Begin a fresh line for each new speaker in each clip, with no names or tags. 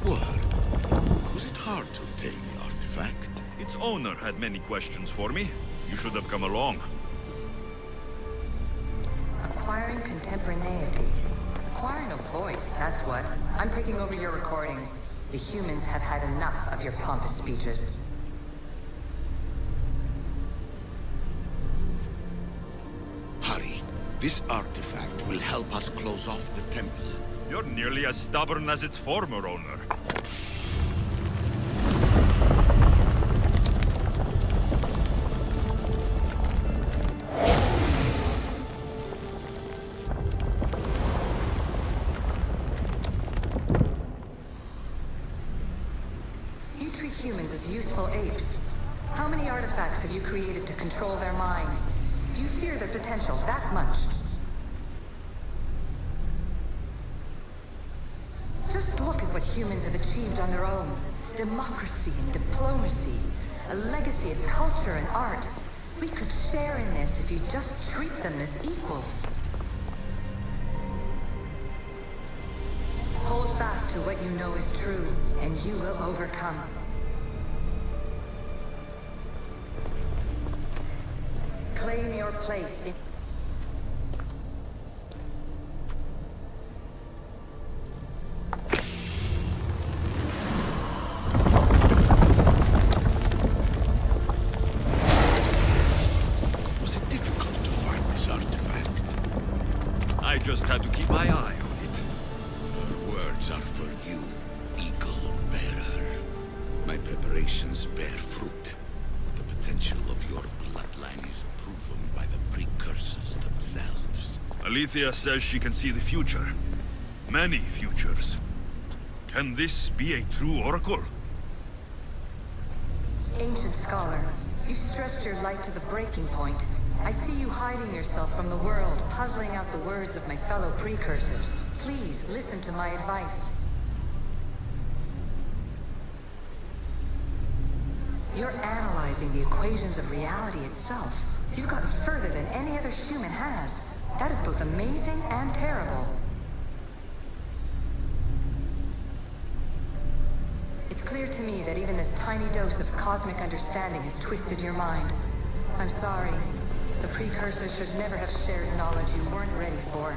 word. Was it hard to obtain the artifact?
Its owner had many questions for me. You should have come along.
Acquiring contemporaneity. Acquiring a voice, that's what. I'm taking over your recordings. The humans have had enough of your pompous speeches.
Hurry. This artifact will help us close off the temple.
You're nearly as stubborn as its former owner.
You treat humans as useful apes. How many artifacts have you created to control their minds? Do you fear their potential that much? Just look at what humans have achieved on their own. Democracy and diplomacy. A legacy of culture and art. We could share in this if you just treat them as equals. Hold fast to what you know is true, and you will overcome. Claim your place in...
Was it difficult to find this artifact?
I just had to keep my eye on it.
Her words are for you, Eagle Bearer. My preparations bear fruit. The potential of your bloodline is proven by the precursors themselves.
Alexios says she can see the future. Many futures. Can this be a true oracle?
Ancient scholar, you stretched your life to the breaking point. I see you hiding yourself from the world, puzzling out the words of my fellow precursors. Please, listen to my advice. You're analyzing the equations of reality itself. You've gotten further than any other human has. That is both amazing and terrible. It's clear to me that even this tiny dose of cosmic understanding has twisted your mind. I'm sorry. The precursors should never have shared knowledge you weren't ready for.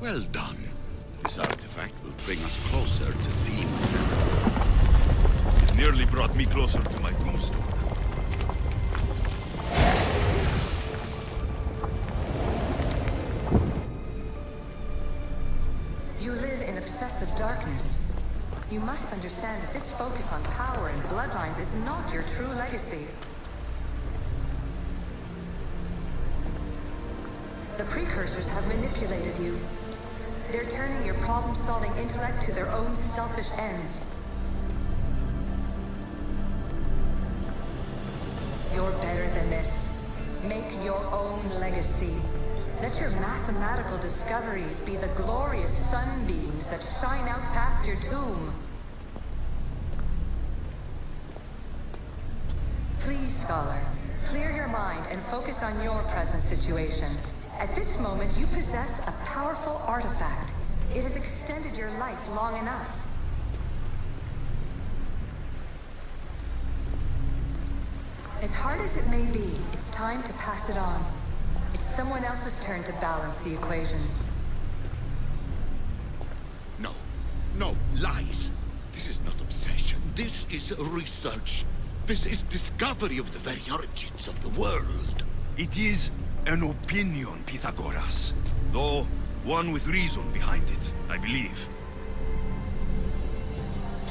Well done. This artifact will bring us closer to sealing the temple.
It nearly brought me closer to my tombstone.
You live in obsessive darkness. You must understand that this focus on power and bloodlines is not your true legacy. The precursors have manipulated you. They're turning your problem-solving intellect to their own selfish ends. You're better than this. Make your own legacy. Let your mathematical discoveries be the glorious sunbeams that shine out past your tomb. Please, scholar, clear your mind and focus on your present situation. At this moment, you possess a powerful artifact. It has extended your life long enough. As hard as it may be, it's time to pass it on. It's someone else's turn to balance the equations.
No. No, lies. This is not obsession. This is research. This is discovery of the very origins of the world.
It is an opinion, Pythagoras. Though, one with reason behind it, I believe.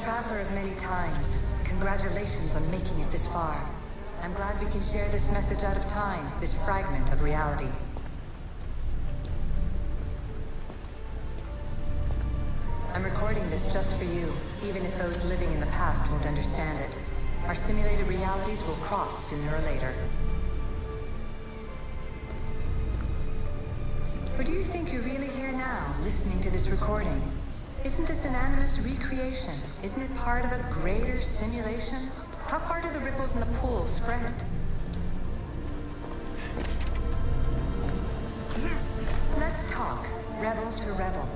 Traveler of many times, congratulations on making it this far. I'm glad we can share this message out of time, this fragment of reality. I'm recording this just for you, even if those living in the past won't understand it. Our simulated realities will cross sooner or later. Or do you think you're really here now, listening to this recording? Isn't this an animus recreation? Isn't it part of a greater simulation? How far do the ripples in the pool spread? rebel to rebel.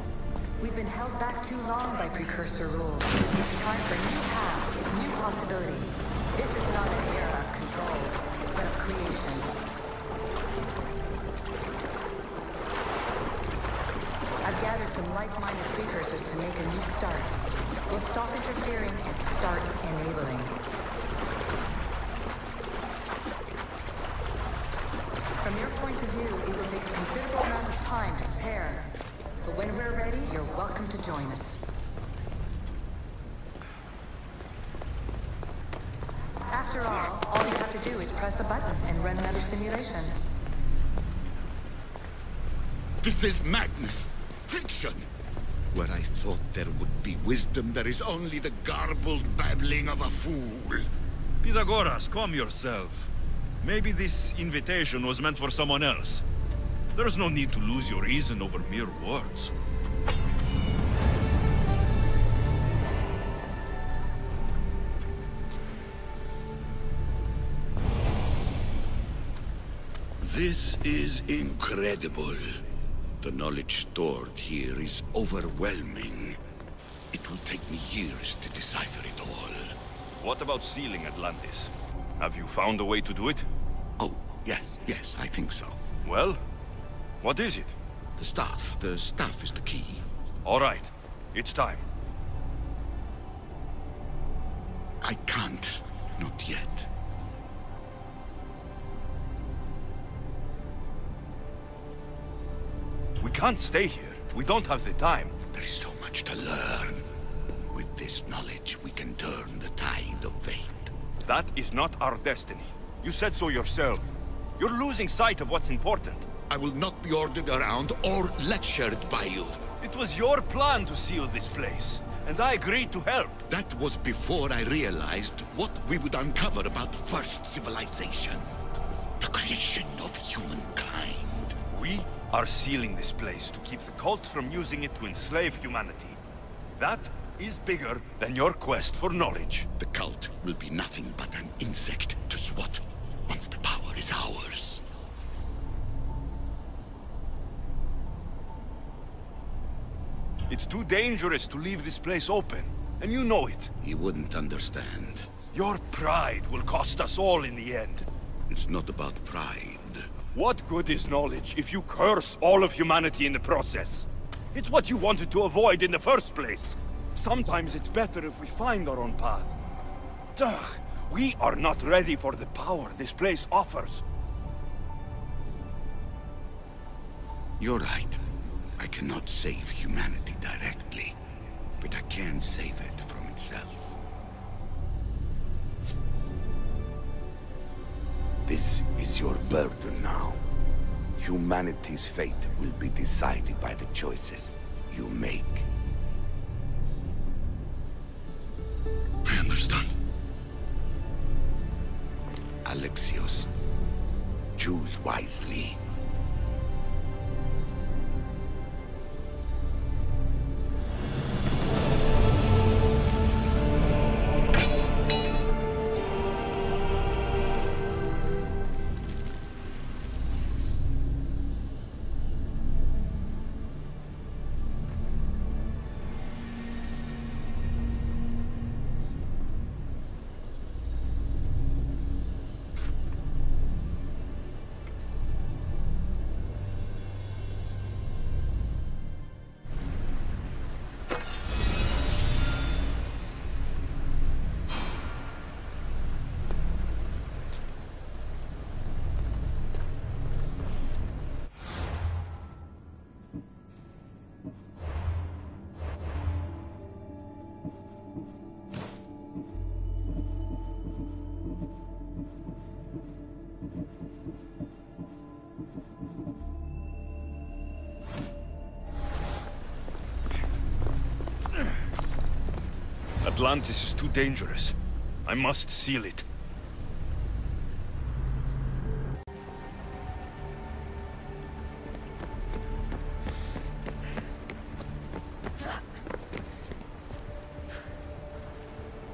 We've been held back too long by precursor rules. It's time for new paths with new possibilities. This is not an era of control, but of creation. I've gathered some like-minded precursors to make a new start. We'll stop interfering and start enabling. From your point of view, it will take a considerable amount of time to prepare. But when we're ready, you're welcome to join us. After all you have to do is press a button and run another simulation.
This is madness! Fiction! Where I thought there would be wisdom, there is only the garbled babbling of a fool.
Pythagoras, calm yourself. Maybe this invitation was meant for someone else. There's no need to lose your reason over mere words.
This is incredible. The knowledge stored here is overwhelming. It will take me years to decipher it all.
What about sealing Atlantis? Have you found a way to do it?
Oh, yes, I think so.
Well, what is it?
The staff is the key.
All right, it's time.
I can't, not yet.
We can't stay here. We don't have the time.
There is so much to learn. With this knowledge, we can turn the tide of fate.
That is not our destiny. You said so yourself. You're losing sight of what's important.
I will not be ordered around or lectured by you.
It was your plan to seal this place, and I agreed to help.
That was before I realized what we would uncover about the first civilization. The creation of humankind.
We are sealing this place to keep the cult from using it to enslave humanity. That is bigger than your quest for knowledge.
The cult will be nothing but an insect to swat once the power is ours.
It's too dangerous to leave this place open, and you know it.
He wouldn't understand.
Your pride will cost us all in the end.
It's not about pride.
What good is knowledge if you curse all of humanity in the process? It's what you wanted to avoid in the first place. Sometimes it's better if we find our own path. Ugh, we are not ready for the power this place offers.
You're right. I cannot save humanity directly, but I can save it from itself. This is your burden now. Humanity's fate will be decided by the choices you make.
I understand.
Alexios, choose wisely.
Atlantis is too dangerous. I must seal it.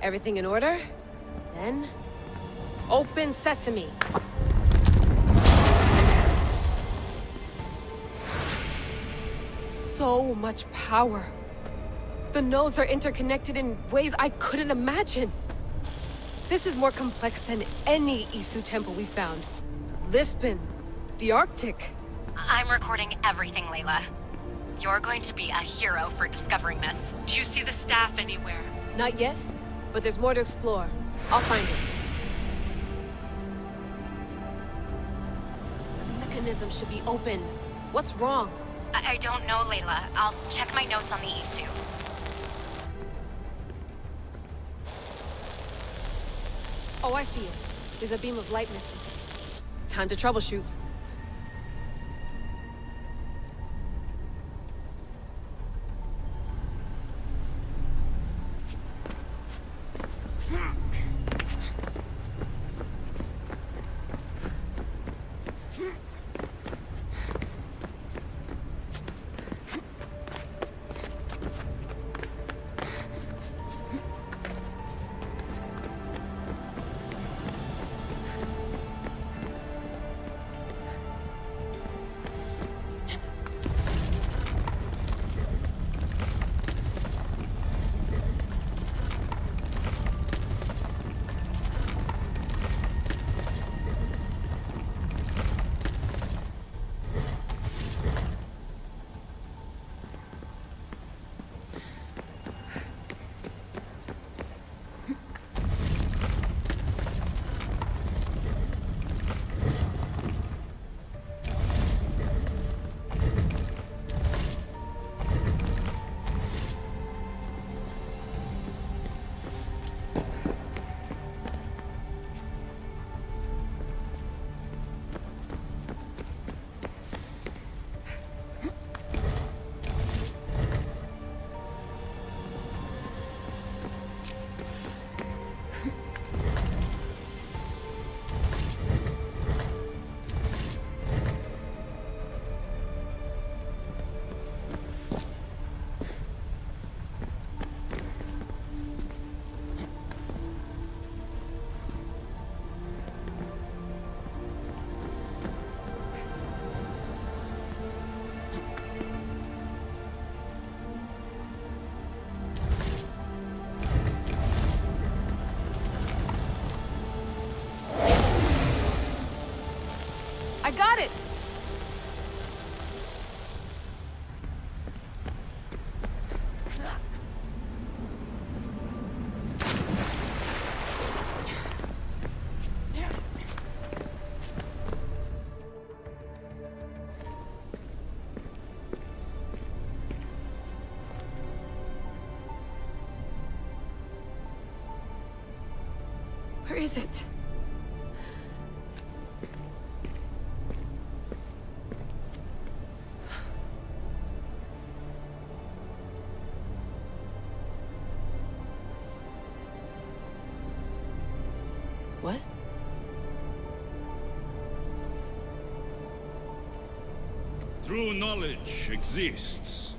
Everything in order? Then, open sesame. so much power. The nodes are interconnected in ways I couldn't imagine. This is more complex than any Isu temple we found. Lisbon, the Arctic.
I'm recording everything, Layla. You're going to be a hero for discovering this.
Do you see the staff anywhere?
Not yet, but there's more to explore. I'll find it. The mechanism should be open. What's wrong?
I don't know, Layla. I'll check my notes on the Isu.
Oh, I see it. There's a beam of light missing. Time to troubleshoot. I got it! Where is it? What?
True knowledge exists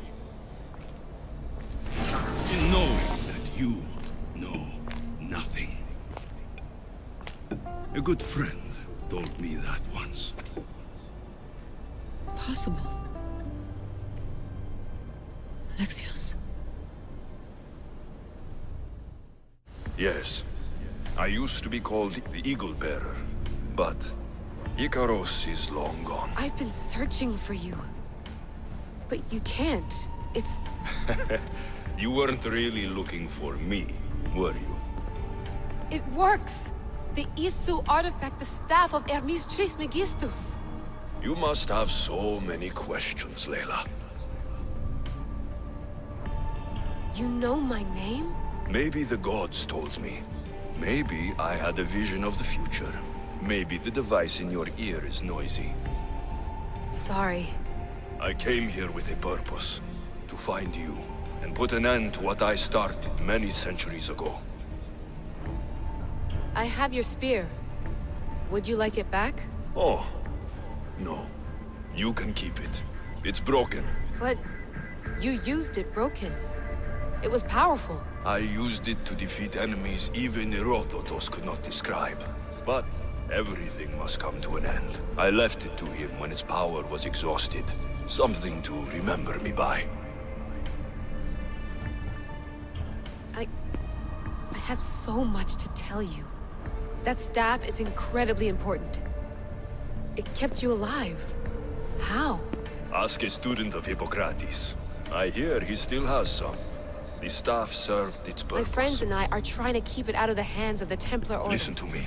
in knowing that you know nothing. A good friend told me that once.
Possible. Alexios?
Yes. I used to be called the Eagle Bearer, but Icaros is long gone.
I've been searching for you. But you can't. It's...
You weren't really looking for me, were you?
It works! The Isu artifact, the staff of Hermes Trismegistus.
You must have so many questions, Layla.
You know my name?
Maybe the gods told me. Maybe I had a vision of the future. Maybe the device in your ear is noisy.
Sorry.
I came here with a purpose. To find you, and put an end to what I started many centuries ago.
I have your spear. Would you like it back?
Oh, no. You can keep it. It's broken.
But you used it broken. It was powerful.
I used it to defeat enemies even Herodotus could not describe. But everything must come to an end. I left it to him when its power was exhausted. Something to remember me by.
I have so much to tell you. That staff is incredibly important. It kept you alive. How?
Ask a student of Hippocrates. I hear he still has some. The staff served its purpose.
My friends and I are trying to keep it out of the hands of the Templar Order.
Listen to me.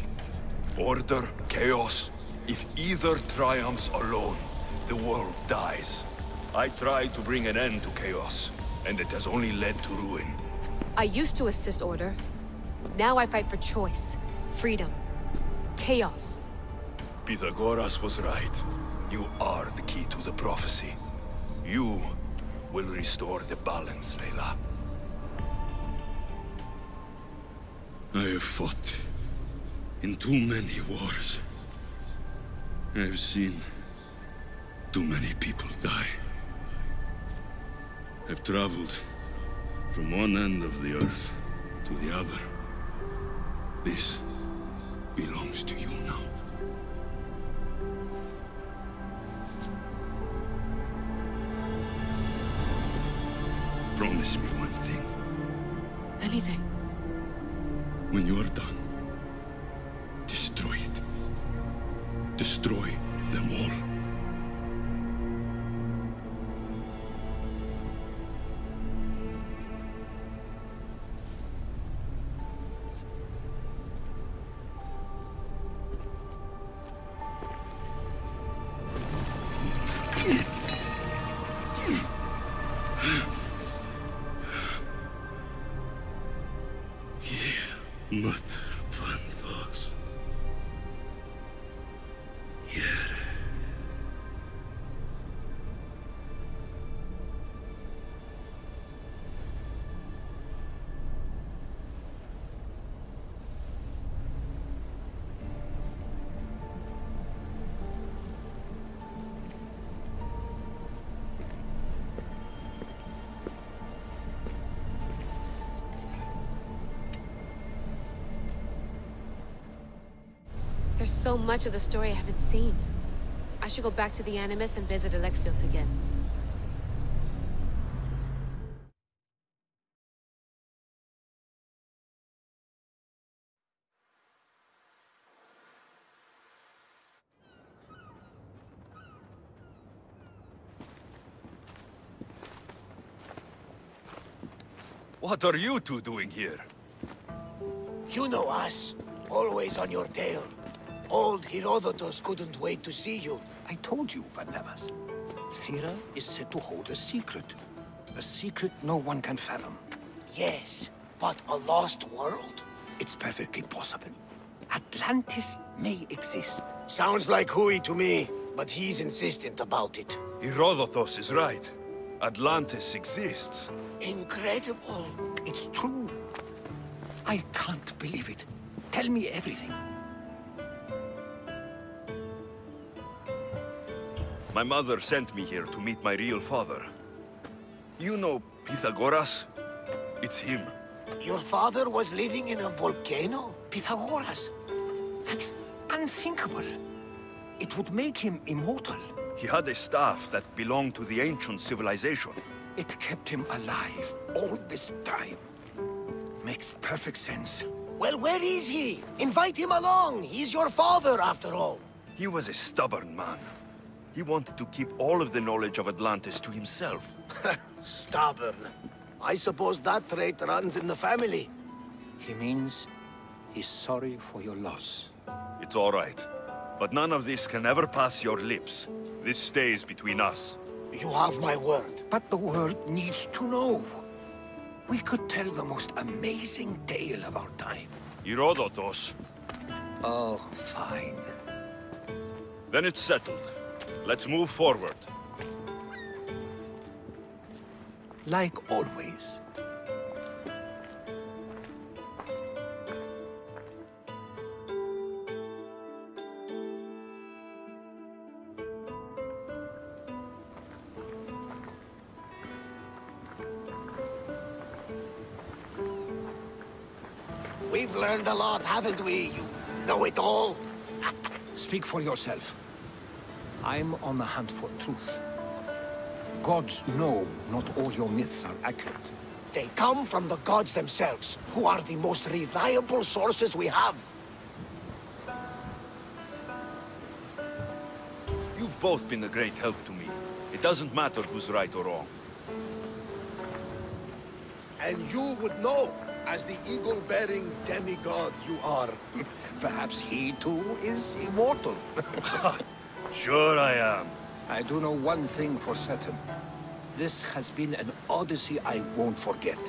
Order, chaos. If either triumphs alone, the world dies. I tried to bring an end to chaos, and it has only led to ruin.
I used to assist Order. Now I fight for choice, freedom, chaos.
Pythagoras was right. You are the key to the prophecy. You will restore the balance, Layla.
I have fought in too many wars. I have seen too many people die. I've traveled from one end of the earth to the other. This belongs to you now. Promise me one thing.
Anything.
When you are done, destroy it. Destroy them all.
There's so much of the story I haven't seen. I should go back to the Animus and visit Alexios again.
What are you two doing here?
You know us. Always on your tail. Old Herodotus couldn't wait to see you.
I told you, Varnavas. Sira is said to hold a secret. A secret no one can fathom.
Yes, but a lost world?
It's perfectly possible. Atlantis may exist.
Sounds like Hui to me, but he's insistent about it.
Herodotus is right. Atlantis exists.
Incredible.
It's true. I can't believe it. Tell me everything.
My mother sent me here to meet my real father. You know Pythagoras? It's him.
Your father was living in a volcano?
Pythagoras? That's unthinkable. It would make him immortal.
He had a staff that belonged to the ancient civilization.
It kept him alive all this time. Makes perfect sense.
Well, where is he? Invite him along. He's your father, after all.
He was a stubborn man. He wanted to keep all of the knowledge of Atlantis to himself.
Stubborn. I suppose that trait runs in the family.
He means he's sorry for your loss.
It's all right. But none of this can ever pass your lips. This stays between us.
You have my word.
But the world needs to know. We could tell the most amazing tale of our time.
Herodotus.
Oh, fine.
Then it's settled. Let's move forward.
Like always.
We've learned a lot, haven't we? You know it all.
Speak for yourself. I'm on the hunt for truth. gods know not all your myths are accurate.
They come from the gods themselves, who are the most reliable sources we have.
You've both been a great help to me. It doesn't matter who's right or wrong.
And you would know, as the eagle-bearing demigod you are.
Perhaps he too is immortal.
Sure I am.
I do know one thing for certain. This has been an Odyssey I won't forget.